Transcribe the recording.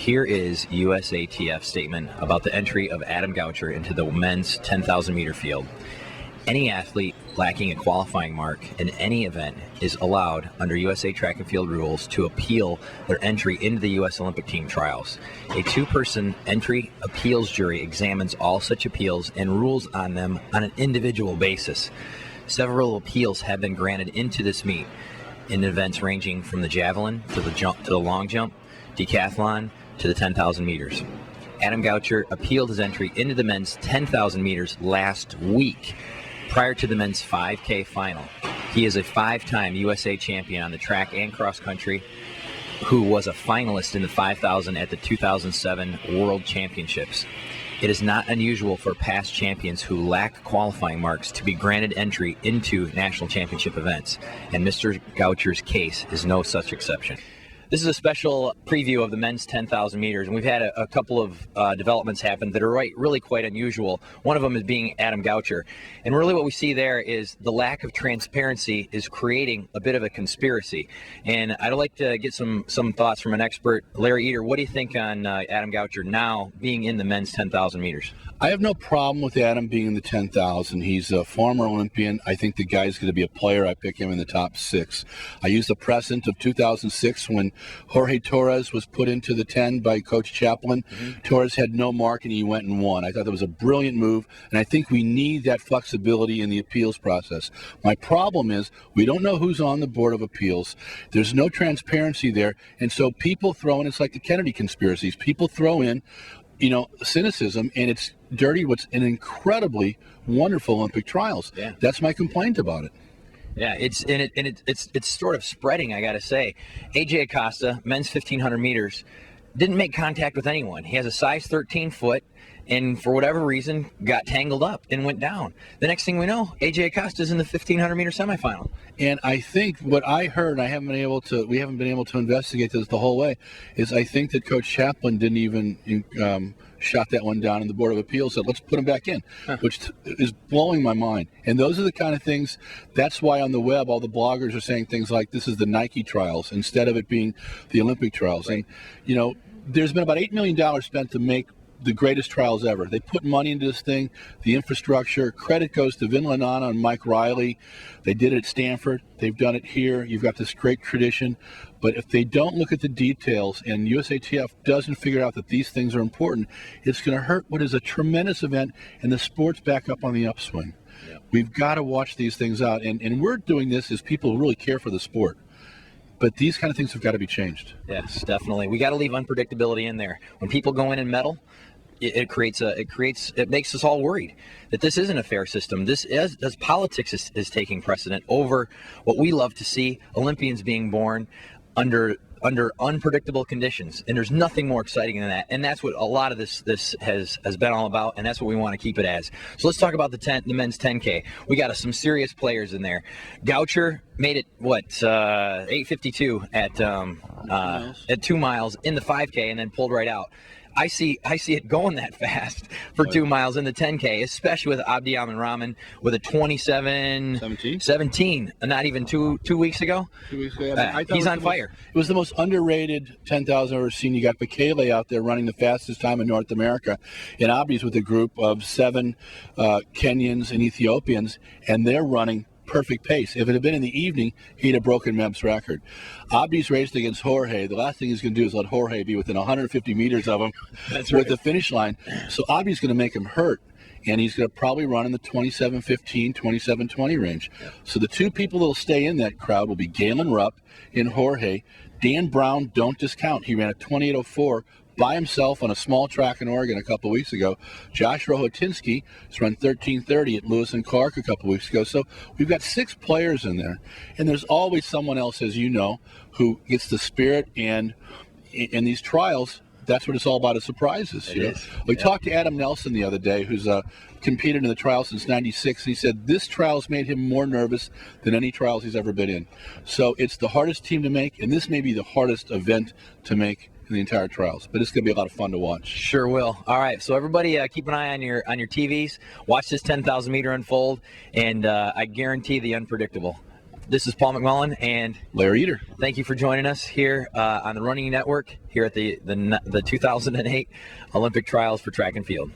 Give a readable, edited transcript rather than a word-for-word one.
Here is USATF's statement about the entry of Adam Goucher into the men's 10,000 meter field. Any athlete lacking a qualifying mark in any event is allowed under USA Track and Field rules to appeal their entry into the U.S. Olympic team trials. A two-person entry appeals jury examines all such appeals and rules on them on an individual basis. Several appeals have been granted into this meet in events ranging from the javelin to the long jump, decathlon to the 10,000 meters. Adam Goucher appealed his entry into the men's 10,000 meters last week prior to the men's 5K final. He is a five-time USA champion on the track and cross country who was a finalist in the 5,000 at the 2007 World Championships. It is not unusual for past champions who lack qualifying marks to be granted entry into national championship events, and Mr. Goucher's case is no such exception. This is a special preview of the men's 10,000 meters, and we've had a couple of developments happen that are really quite unusual. One of them is being Adam Goucher. And really what we see there is the lack of transparency is creating a bit of a conspiracy. And I'd like to get some thoughts from an expert. Larry Eder, what do you think on Adam Goucher now being in the men's 10,000 meters? I have no problem with Adam being in the 10,000. He's a former Olympian. I think the guy's going to be a player. I pick him in the top 6. I use the precedent of 2006 when Jorge Torres was put into the 10 by Coach Chaplin. Torres had no mark and he went and won. I thought that was a brilliant move, and I think we need that flexibility in the appeals process. My problem is we don't know who's on the Board of Appeals. There's no transparency there, and so people throw in, it's like the Kennedy conspiracies, people throw in cynicism, and it's dirty what's an incredibly wonderful Olympic trials. Yeah. That's my complaint about it. Yeah, it's sort of spreading, I got to say. AJ Acosta, men's 1,500 meters, didn't make contact with anyone. He has a size 13 foot, and for whatever reason, got tangled up and went down. The next thing we know, AJ Acosta's in the 1,500 meter semifinal. And I think what I heard, we haven't been able to investigate this the whole way, is I think that Coach Chaplin didn't even shot that one down, and the Board of Appeals said, let's put him back in, which is blowing my mind. And those are the kind of things, that's why on the web all the bloggers are saying things like this is the Nike trials instead of it being the Olympic trials. Right. And, there's been about $8 million spent to make the greatest trials ever. They put money into this thing, the infrastructure. Credit goes to Vin Lanana and Mike Riley. They did it at Stanford. They've done it here. You've got this great tradition. But if they don't look at the details and USATF doesn't figure out that these things are important, it's going to hurt what is a tremendous event, and the sport's back up on the upswing. Yeah. We've got to watch these things out. And we're doing this as people who really care for the sport. But these kind of things have got to be changed. Yes, definitely. We got to leave unpredictability in there. When people go in and medal, it makes us all worried that this isn't a fair system. As politics is taking precedent over what we love to see, Olympians being born under unpredictable conditions, and there's nothing more exciting than that. And that's what a lot of this has been all about, and that's what we want to keep it as. So let's talk about the men's 10K. We got some serious players in there. Goucher made it 8:52 at 2 miles in the 5K, and then pulled right out. I see it going that fast for 2 miles in the 10K, especially with Abdi Rahman with a 27:17. Not even two weeks ago. 2 weeks ago. Yeah, he's on fire. It was the most underrated 10,000 I've ever seen. You got Bekele out there running the fastest time in North America, and Abdi's with a group of 7 Kenyans and Ethiopians, and they're running perfect pace. If it had been in the evening, he'd have broken Meb's record. Abdi's raced against Jorge. The last thing he's going to do is let Jorge be within 150 meters of him with the finish line. So Abdi's going to make him hurt, and he's going to probably run in the 27:15, 27:20 range. So the 2 people that will stay in that crowd will be Galen Rupp and Jorge. Dan Brown, don't discount. He ran a 28:04 by himself on a small track in Oregon a couple of weeks ago. Josh Rohotinsky has run 13:30 at Lewis and Clark a couple of weeks ago. So we've got 6 players in there, and there's always someone else, as you know, who gets the spirit. And in these trials, that's what it's all about, is surprises. We talked to Adam Nelson the other day, who's competed in the trials since '96, and he said this trial's made him more nervous than any trials he's ever been in. So it's the hardest team to make, and this may be the hardest event to make in the entire trials, but it's going to be a lot of fun to watch. Sure will. All right, so everybody keep an eye on your TVs. Watch this 10,000 meter unfold, and I guarantee the unpredictable. This is Paul McMullen, and Larry Eater. thank you for joining us here on the Running Network here at the 2008 Olympic Trials for Track and Field.